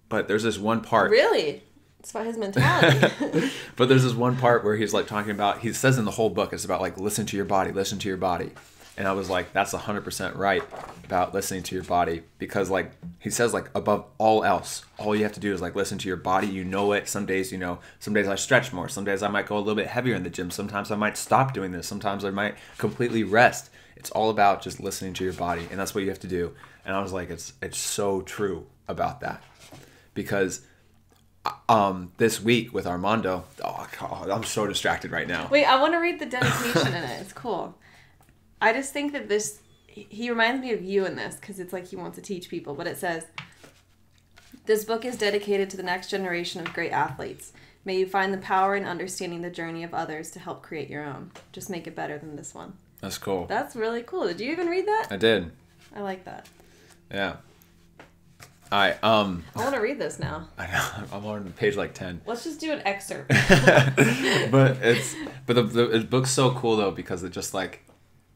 But there's this one part... Really? It's about his mentality. But there's this one part where he's like talking about... He says in the whole book, it's about like, listen to your body, listen to your body. And I was like, that's 100% right about listening to your body. Because like, he says like, above all else, all you have to do is like, listen to your body. You know it. Some days, you know, some days I stretch more. Some days I might go a little bit heavier in the gym. Sometimes I might stop doing this. Sometimes I might completely rest. It's all about just listening to your body. And that's what you have to do. And I was like, it's so true about that. Because this week with Armando, oh God, I'm so distracted right now. Wait, I want to read the dedication in it. It's cool. I just think that he reminds me of you in this because it's like he wants to teach people. But it says, this book is dedicated to the next generation of great athletes. May you find the power in understanding the journey of others to help create your own. Just make it better than this one. That's cool. That's really cool. Did you even read that? I did. I like that. Yeah. I want to read this now. I know. I'm on page like 10. Let's just do an excerpt. But the book's so cool though because it just like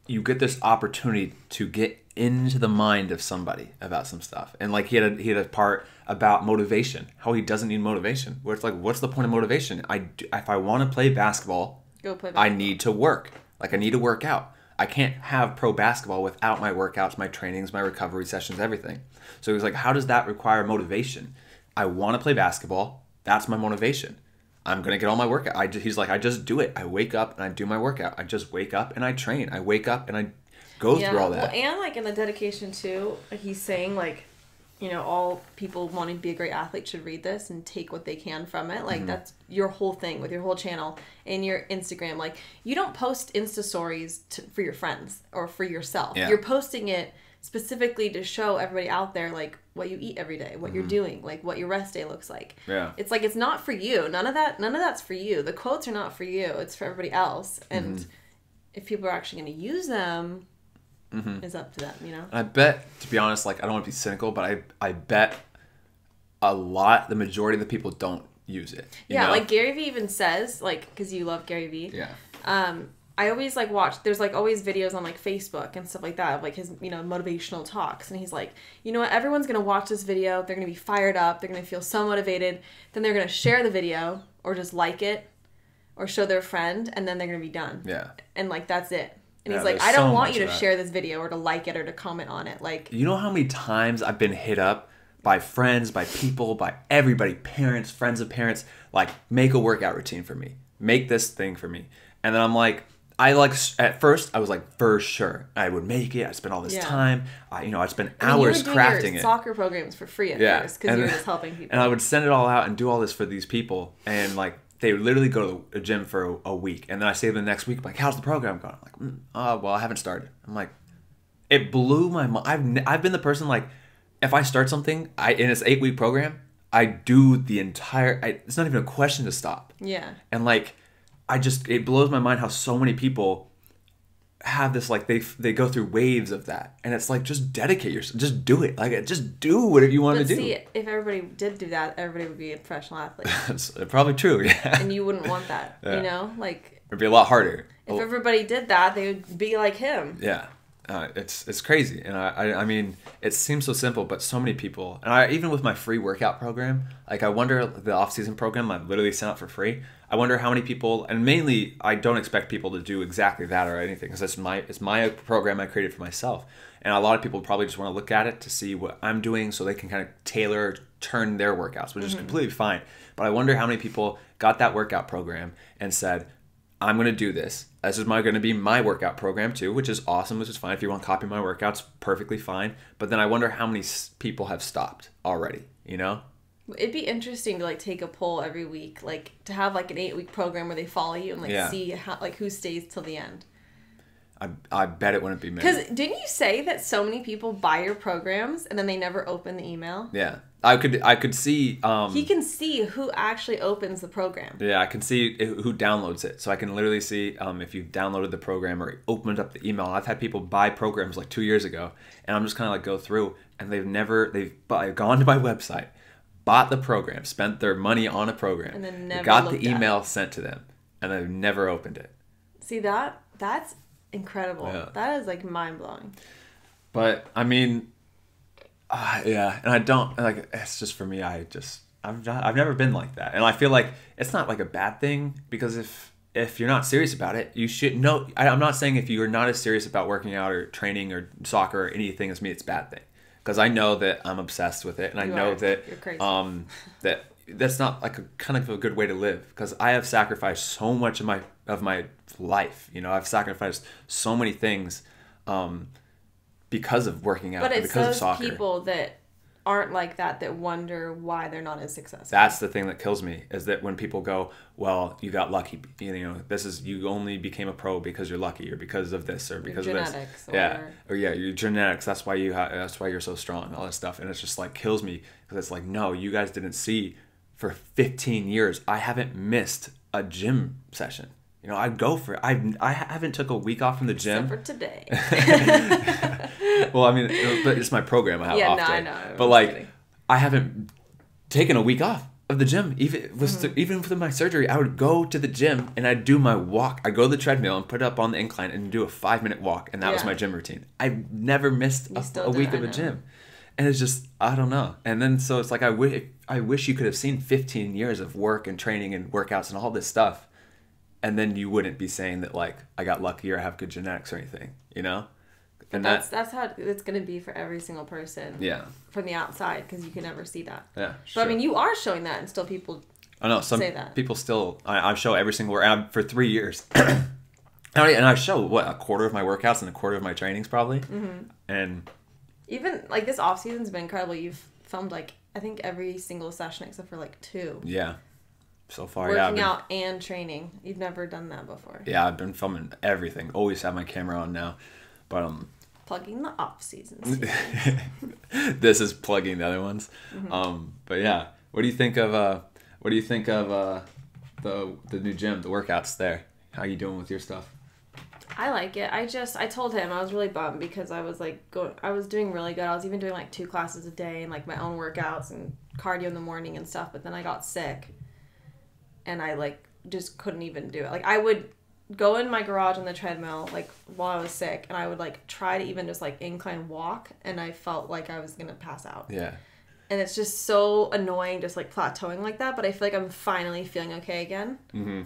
you get this opportunity to get into the mind of somebody about some stuff. And like he had a part about motivation, how he doesn't need motivation. Where it's like, what's the point of motivation? If I want to play basketball, go play basketball. I need to work. Like I need to work out. I can't have pro basketball without my workouts, my trainings, my recovery sessions, everything. So he was like, how does that require motivation? I want to play basketball. That's my motivation. I'm going to get all my workout. He's like, I just do it. I wake up and I do my workout. I just wake up and I train. I wake up and I go through all that. Well, and like in the dedication too, he's saying like, you know, all people wanting to be a great athlete should read this and take what they can from it. Like that's your whole thing with your whole channel and your Instagram. Like you don't post Insta stories for your friends or for yourself. Yeah. You're posting it specifically to show everybody out there like what you eat every day, what you're doing, like what your rest day looks like. Yeah. It's like it's not for you. None of that's for you. The quotes are not for you. It's for everybody else. And if people are actually going to use them, it's up to them, you know? And I bet, to be honest, like I don't want to be cynical, but I bet the majority of the people don't use it. You know? Like Gary Vee even says, like, because you love Gary Vee. Yeah. I always like watch, there's like always videos on like Facebook and stuff like that of like his, you know, motivational talks. And he's like, you know what, everyone's going to watch this video. They're going to be fired up. They're going to feel so motivated. Then they're going to share the video or just like it or show their friend. And then they're going to be done. Yeah. And like, that's it. And he's like, I don't want you to share this video or to like it or to comment on it. Like, you know how many times I've been hit up by friends, by people, by everybody, parents, friends of parents, like, make a workout routine for me. Make this thing for me. And then I'm like, at first I was like, for sure, I would make it. I spent all this time. I spent hours crafting it. Soccer programs for free at first because you were just helping people. And I would send it all out and do all this for these people. And like, they would literally go to a gym for a week. And then I say them the next week, like, how's the program going? I'm like, well, I haven't started. I'm like, it blew my mind. I've been the person like, if I start something, in this 8-week program, I do the entire, it's not even a question to stop. Yeah. And like, it blows my mind how so many people have this, like, they go through waves of that. And it's like, just dedicate yourself. Just do it. Like, just do whatever you want to do. But see, if everybody did do that, everybody would be a professional athlete. That's probably true, yeah. And you wouldn't want that, you know? Like, it'd be a lot harder. If everybody did that, they would be like him. Yeah. It's crazy. And I mean, it seems so simple, but so many people, and even with my free workout program, like I wonder, the off-season program I literally sent out for free, I wonder how many people, and mainly I don't expect people to do exactly that or anything, because it's my program I created for myself. And a lot of people probably just want to look at it to see what I'm doing so they can kind of turn their workouts, which is completely fine. But I wonder how many people got that workout program and said, I'm going to do this. This is going to be my workout program too, which is awesome, which is fine. If you want to copy my workouts, perfectly fine. But then I wonder how many people have stopped already, you know? It'd be interesting to like take a poll every week, like to have like an 8-week program where they follow you and like see how, like who stays till the end. I bet it wouldn't be many. Because didn't you say that so many people buy your programs and then they never open the email? Yeah. I could see... he can see who actually opens the program. Yeah, I can see who downloads it. So I can literally see if you downloaded the program or opened up the email. I've had people buy programs like 2 years ago, and I'm just kind of like go through, and they've gone to my website, bought the program, spent their money on a program, and then never got the email sent to them, and they've never opened it. See, that's incredible. Yeah. That is like mind-blowing. But I mean... yeah, and I don't like. It's just for me. I've never been like that, and I feel like it's not like a bad thing, because if you're not serious about it, you should know. I'm not saying if you're not as serious about working out or training or soccer or anything as me, it's a bad thing, because I know that I'm obsessed with it, and I know that you're crazy. That's not like a kind of a good way to live, because I have sacrificed so much of my life. You know, I've sacrificed so many things. Because of working out, but it's because those of soccer. People that aren't like that wonder why they're not as successful. That's the thing that kills me, is that when people go, well, you got lucky, you know, you only became a pro because you're lucky, or because of this, or because of this. Your genetics. That's why you're so strong, all this stuff. And it's just like kills me, because it's like, no, you guys didn't see for 15 years. I haven't missed a gym session. You know, I'd go for it. I haven't took a week off from the gym. Except for today. Well, I mean, but it's my program. I have off day. I know. But like, I haven't taken a week off of the gym. Even with my surgery, I would go to the gym and I'd do my walk. I'd go to the treadmill and put it up on the incline and do a 5-minute walk. And that was my gym routine. I never missed a week of the gym. And it's just, I don't know. And then, so it's like, I wish you could have seen 15 years of work and training and workouts and all this stuff. And then you wouldn't be saying that, like, I got lucky or I have good genetics or anything, you know? And that's how it's going to be for every single person. Yeah. From the outside, because you can never see that. Yeah. But I mean, you are showing that, and still people say that. People still, I show every single workout for 3 years. And I show, a quarter of my workouts and a quarter of my trainings probably. Mm-hmm. And even, like, this off season's been incredible. You've filmed, like, I think every single session except for, like, 2. Yeah. So far, working out and training. You've never done that before. Yeah, I've been filming everything. Always have my camera on now, but plugging the off season. This is plugging the other ones. Mm-hmm. But yeah, what do you think of the new gym, the workouts there? How you doing with your stuff? I like it. I told him I was really bummed, because I was like I was doing really good. I was even doing like 2 classes a day and like my own workouts and cardio in the morning and stuff. But then I got sick. And I, like, just couldn't even do it. Like, I would go in my garage on the treadmill, like, while I was sick, and I would, like, try to even just, like, incline walk, and I felt like I was going to pass out. Yeah. And it's just so annoying just, like, plateauing like that, but I feel like I'm finally feeling okay again. Mm-hmm.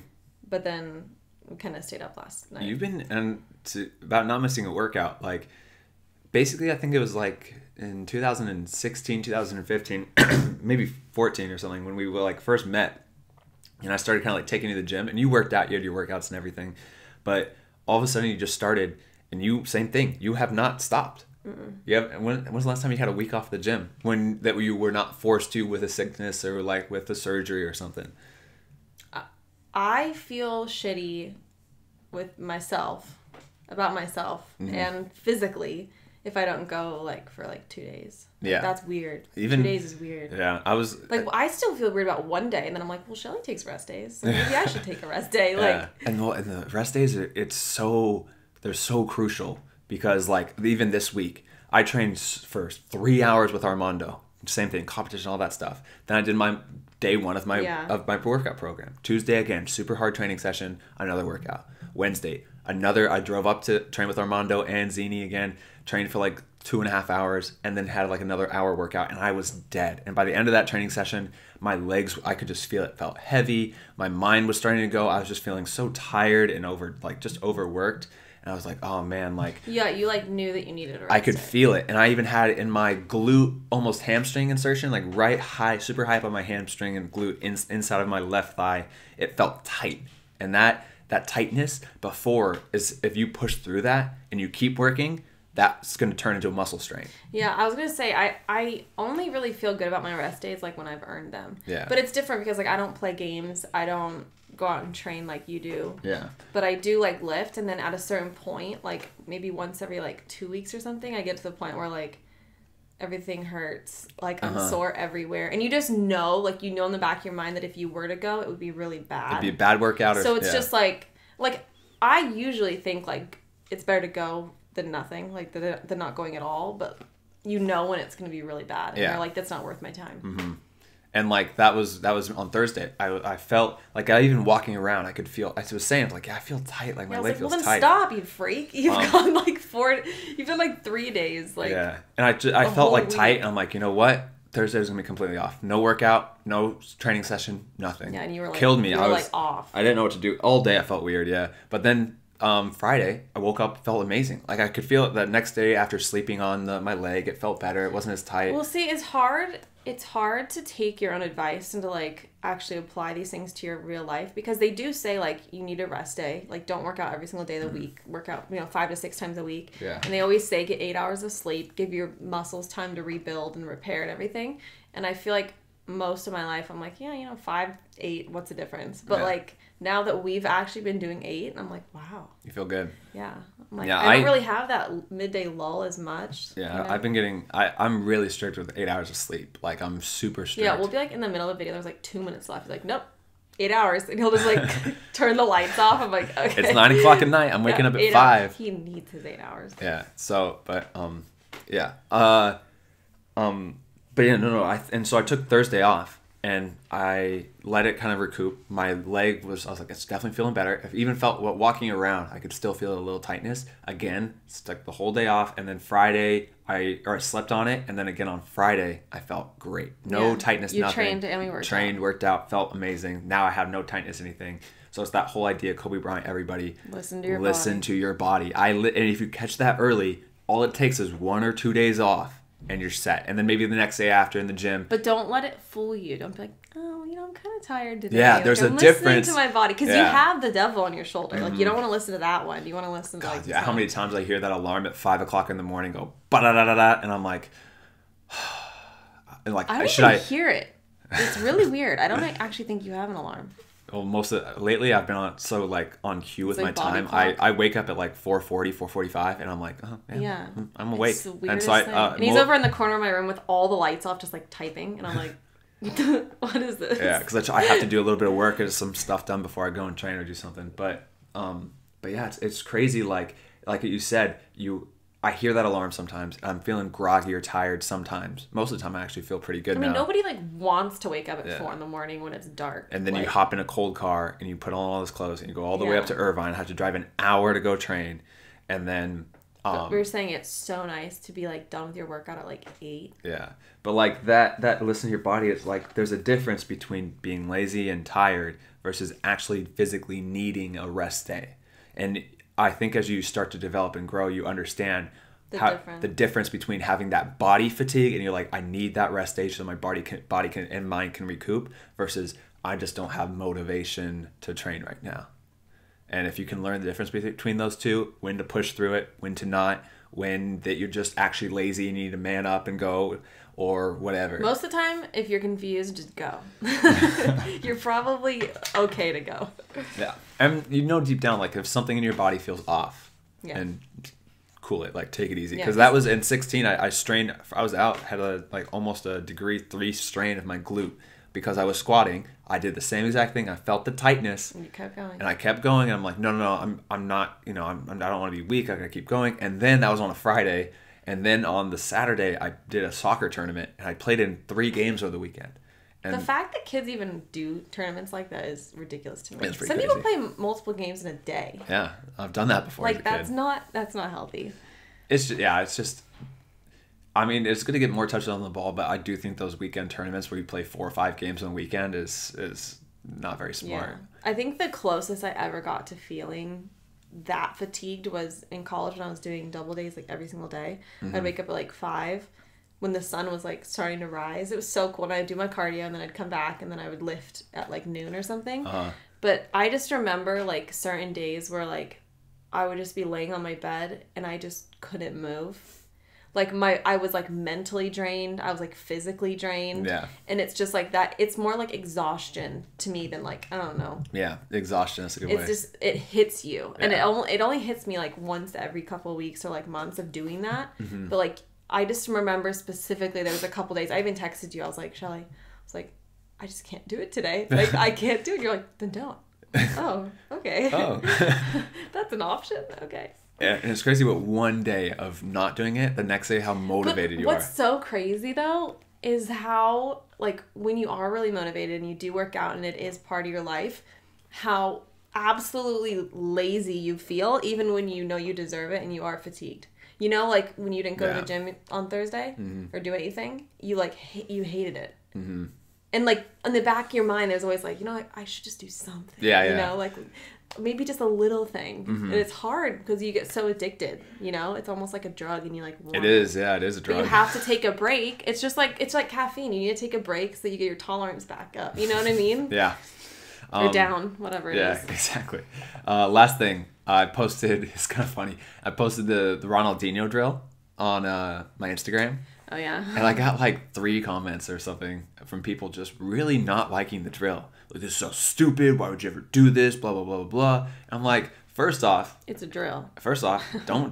But then we kind of stayed up last night. You've been, about not missing a workout, like, basically I think it was, like, in 2016, 2015, maybe 14 or something, when we were, like, first met. And I started kind of like taking you to the gym, and you worked out, you had your workouts and everything, but all of a sudden you just started, and same thing, you have not stopped. When was the last time you had a week off the gym, that you were not forced to with a sickness or like with a surgery or something? I feel shitty with myself, about myself, mm-hmm. and physically, if I don't go like for like 2 days. Yeah. That's weird. 2 days is weird. Yeah. I still feel weird about 1 day, and then I'm like, well, Shelly takes rest days, so maybe I should take a rest day. Like, yeah. And the rest days they're so crucial, because like even this week I trained for 3 hours with Armando. Same thing, competition, all that stuff. Then I did my day 1 of my workout program. Tuesday again, super hard training session, another workout. Wednesday, I drove up to train with Armando and Zini again, trained for like 2.5 hours, and then had like another hour workout, and I was dead. And by the end of that training session, my legs, I could just feel it felt heavy. My mind was starting to go. I was just feeling so tired and just overworked. And I was like, oh man, like... Yeah, you like knew that you needed a rest. I could feel it. And I even had it in my glute, almost hamstring insertion, like super high up on my hamstring and glute inside of my left thigh. It felt tight. And that tightness before is, if you push through that and you keep working, that's going to turn into a muscle strain. Yeah, I was going to say, I only really feel good about my rest days, like, when I've earned them. Yeah. But it's different because, like, I don't play games. I don't go out and train like you do. Yeah. But I do, like, lift, and then at a certain point, like, maybe once every, like, 2 weeks or something, I get to the point where, like, everything hurts. Like, I'm sore everywhere. And you just know, like, you know in the back of your mind that if you were to go, it would be really bad. It'd be a bad workout. So it's just, like, I usually think, like, it's better to go than nothing. Like, than not going at all. But you know when it's going to be really bad. And you're like, that's not worth my time. Mm-hmm. And, like, that was on Thursday. I felt, like, even walking around, I could feel, I was saying, like, yeah, I feel tight. Like, my leg feels tight. Well, then stop, you freak. You've gone, like, you've done, like, 3 days. Like, yeah. And I felt, like, tight. And I'm like, you know what? Thursday's going to be completely off. No workout, no training session, nothing. Yeah, and you were, like, killed me. I was, like, off. I didn't know what to do. All day I felt weird, yeah. But then Friday, I woke up, felt amazing. Like, I could feel it the next day after sleeping on my leg. It felt better. It wasn't as tight. Well, see, it's hard to take your own advice and to, like, actually apply these things to your real life, because they do say, like, you need a rest day. Like, don't work out every single day of the week. Work out, 5 to 6 times a week. Yeah. And they always say get 8 hours of sleep, give your muscles time to rebuild and repair and everything. And I feel like most of my life I'm like, yeah, 5, 8, what's the difference? But like, now that we've actually been doing 8, I'm like, wow. You feel good. Yeah. I'm like, I don't really have that midday lull as much. Yeah, I've been getting, I'm really strict with 8 hours of sleep. Like, I'm super strict. Yeah, we'll be like in the middle of a video, there's like 2 minutes left. He's like, nope, 8 hours. And he'll just like turn the lights off. I'm like, okay. It's 9 o'clock at night. I'm waking up at 5. He needs his 8 hours. Yeah, so, but, yeah. But yeah, no. And so I took Thursday off. And I let it kind of recoup. My leg I was like, it's definitely feeling better. I even felt walking around, I could still feel a little tightness. Again, stuck the whole day off. And then Friday, I slept on it. And then again on Friday, I felt great. No tightness, nothing. You trained and we worked out. Worked out, felt amazing. Now I have no tightness, anything. So it's that whole idea, Kobe Bryant, everybody. Listen to your body. And if you catch that early, all it takes is 1 or 2 days off. And you're set. And then maybe the next day after in the gym. But don't let it fool you. Don't be like, oh, I'm kind of tired today. Yeah, there's a difference. I'm listening to my body. Because you have the devil on your shoulder. Like, you don't want to listen to that one. You want to listen to, like... Yeah, how many times I hear that alarm at 5 o'clock in the morning go, ba-da-da-da-da, and I'm like... and like, I don't hear it. It's really weird. I don't actually think you have an alarm. Well, lately I've been on cue with my time. I wake up at like 4:40, 4:45, and I'm like, oh yeah, I'm awake. It's the weirdest thing. And he's over in the corner of my room with all the lights off, just like typing, and I'm like, what is this? Yeah, because I have to do a little bit of work, get some stuff done before I go and train or do something. But yeah, it's crazy. Like you said, I hear that alarm sometimes. I'm feeling groggy or tired sometimes. Most of the time, I actually feel pretty good now. Nobody wants to wake up at 4 in the morning when it's dark. And then you hop in a cold car and you put on all those clothes and you go all the way up to Irvine. Have to drive an hour to go train, and then. But we were saying it's so nice to be done with your workout at 8. Yeah, but that listen to your body. It's like there's a difference between being lazy and tired versus actually physically needing a rest day, and. I think as you start to develop and grow, you understand the difference between having that body fatigue and you're like, I need that rest day so my body and mind can recoup, versus I just don't have motivation to train right now. And if you can learn the difference between those two, when to push through it, when to not, when that you're just actually lazy and you need to man up and go, or whatever. Most of the time, if you're confused, just go. You're probably okay to go. Yeah. And deep down, if something in your body feels off, and cool it, take it easy. Because that was in 16, I strained, I was out, had almost a degree 3 strain of my glute. Because I was squatting, I did the same exact thing. I felt the tightness. And you kept going. And I kept going. And I'm like, no, I'm not, I don't want to be weak. I gotta keep going. And then that was on a Friday. And then on the Saturday, I did a soccer tournament, and I played in 3 games over the weekend. And the fact that kids even do tournaments like that is ridiculous to me. Some people play multiple games in a day. Yeah, I've done that before. That's not healthy. It's just. I mean, it's going to get more touches on the ball, but I do think those weekend tournaments where you play 4 or 5 games on the weekend is not very smart. Yeah. I think the closest I ever got to feeling that fatigued was in college when I was doing double days every single day. Mm-hmm. I'd wake up at 5 when the sun was starting to rise. It was so cool. And I'd do my cardio and then I'd come back and then I would lift at noon or something. Uh-huh. But I just remember certain days where I would just be laying on my bed and I just couldn't move. Like I was like mentally drained. I was like physically drained. Yeah. And it's just like that. It's more like exhaustion to me than like, I don't know. Yeah. Exhaustion is a good way. It's just, it hits you. Yeah. And it only hits me like once every couple of weeks or like months of doing that. Mm-hmm. But like, I just remember specifically there was a couple days. I even texted you. I was like, Shelly, I was like, I just can't do it today. Like, I can't do it. You're like, then don't. Oh, okay. Oh. That's an option? Okay. Yeah, and it's crazy what one day of not doing it, the next day how motivated you are. What's so crazy though is how, like, when you are really motivated and you do work out and it is part of your life, how absolutely lazy you feel even when you know you deserve it and you are fatigued. You know, like when you didn't go to the gym on Thursday or do anything, you like you hated it. Mm-hmm. And like in the back of your mind, there's always like, you know, I should just do something. Yeah, yeah. You know, like maybe just a little thing. Mm-hmm. And it's hard because you get so addicted, you know? It's almost like a drug and you like want it is, yeah, it is a drug. But you have to take a break. It's just like, it's like caffeine. You need to take a break so you get your tolerance back up. You know what I mean? Yeah. Or down, whatever it is. Yeah, exactly. Last thing, I posted, it's kind of funny, I posted the Ronaldinho drill on my Instagram. Oh, yeah. And I got like 3 comments or something from people just really not liking the drill. Like, this is so stupid. Why would you ever do this? Blah, blah, blah, blah, blah. And I'm like, first off. It's a drill. First off,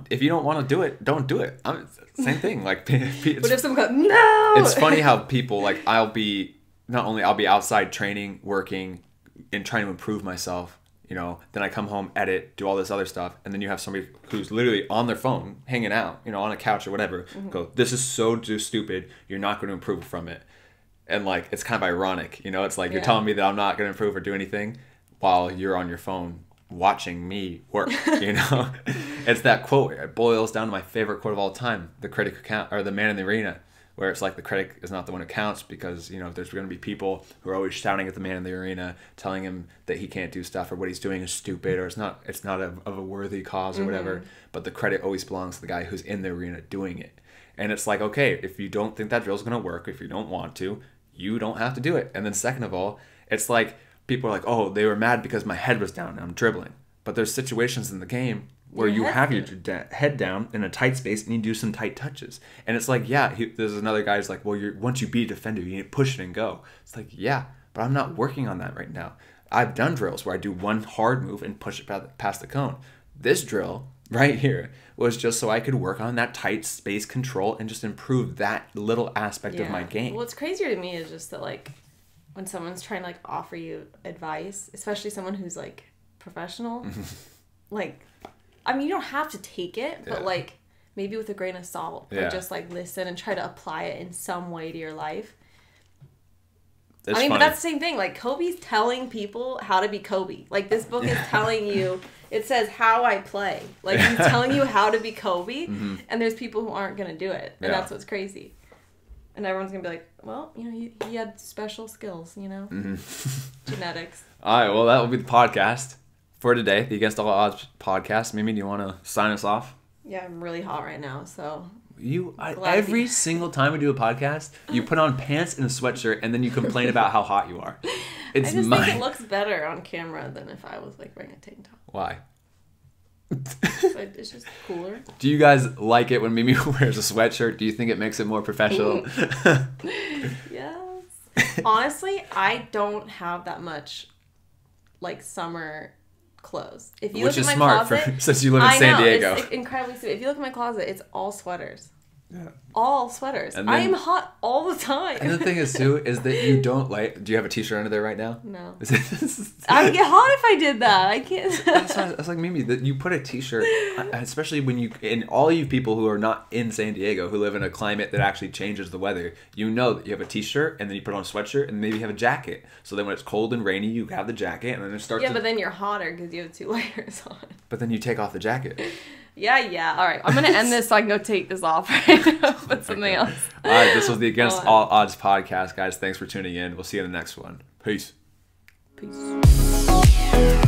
if you don't want to do it, don't do it. Same thing. Like, but if someone goes, no! It's funny how people, like, I'll be outside training, working, and trying to improve myself. You know, then I come home, edit, do all this other stuff, and then you have somebody who's literally on their phone, hanging out, you know, on a couch or whatever, go, this is so stupid, you're not going to improve from it. And, like, it's kind of ironic, you know, it's like you're telling me that I'm not going to improve or do anything while you're on your phone watching me work, you know? It's that quote, it boils down to my favorite quote of all time, the critic account, or the man in the arena, where it's like the critic is not the one who counts because, you know, there's going to be people who are always shouting at the man in the arena, telling him that he can't do stuff or what he's doing is stupid or it's not of a worthy cause or whatever. But the credit always belongs to the guy who's in the arena doing it. And it's like, okay, if you don't think that drill's going to work, if you don't want to, you don't have to do it. And then second of all, it's like people are like, oh, they were mad because my head was down and I'm dribbling. But there's situations in the game where you have your head down in a tight space and you do some tight touches. And it's like, yeah, there's another guy who's like, well, once you beat a defender, you need to push it and go. It's like, yeah, but I'm not working on that right now. I've done drills where I do one hard move and push it past the cone. This drill right here was just so I could work on that tight space control and just improve that little aspect of my game. What's crazier to me is just that, like, when someone's trying to, like, offer you advice, especially someone who's, like, professional, like, I mean, you don't have to take it, but, like, maybe with a grain of salt. Or just, like, listen and try to apply it in some way to your life. That's funny. But that's the same thing. Like, Kobe's telling people how to be Kobe. Like, this book is telling you, it says how I play. Like, he's telling you how to be Kobe, and there's people who aren't going to do it. And that's what's crazy. And everyone's going to be like, well, you know, he had special skills, you know? Genetics. All right, well, that will be the podcast for today, the Against All Odds podcast. Mimi, do you want to sign us off? Yeah, I'm really hot right now, so... Every single time we do a podcast, you put on pants and a sweatshirt, and then you complain about how hot you are. I just think it looks better on camera than if I was, like, wearing a tank top. Why? It's just cooler. Do you guys like it when Mimi wears a sweatshirt? Do you think it makes it more professional? Yes. Honestly, I don't have that much, like, summer clothes. If you Which look is at my smart closet, since you live in San Diego. It's incredibly stupid. If you look at my closet, it's all sweaters. Yeah. All sweaters. Then, I am hot all the time. And the thing is, too, is that you don't like... Do you have a t-shirt under there right now? No. I'd get hot if I did that. I can't... That's like Mimi, that you put a t-shirt, especially when you... And all you people who are not in San Diego, who live in a climate that actually changes the weather, you know that you have a t-shirt, and then you put on a sweatshirt, and maybe you have a jacket. So then when it's cold and rainy, you have the jacket, and then it starts but then you're hotter because you have 2 layers on. But then you take off the jacket. Yeah. All right. I'm going to end this so I can go take this off right now. Put something else. All right. This was the Against All Odds podcast, guys. Thanks for tuning in. We'll see you in the next one. Peace. Peace.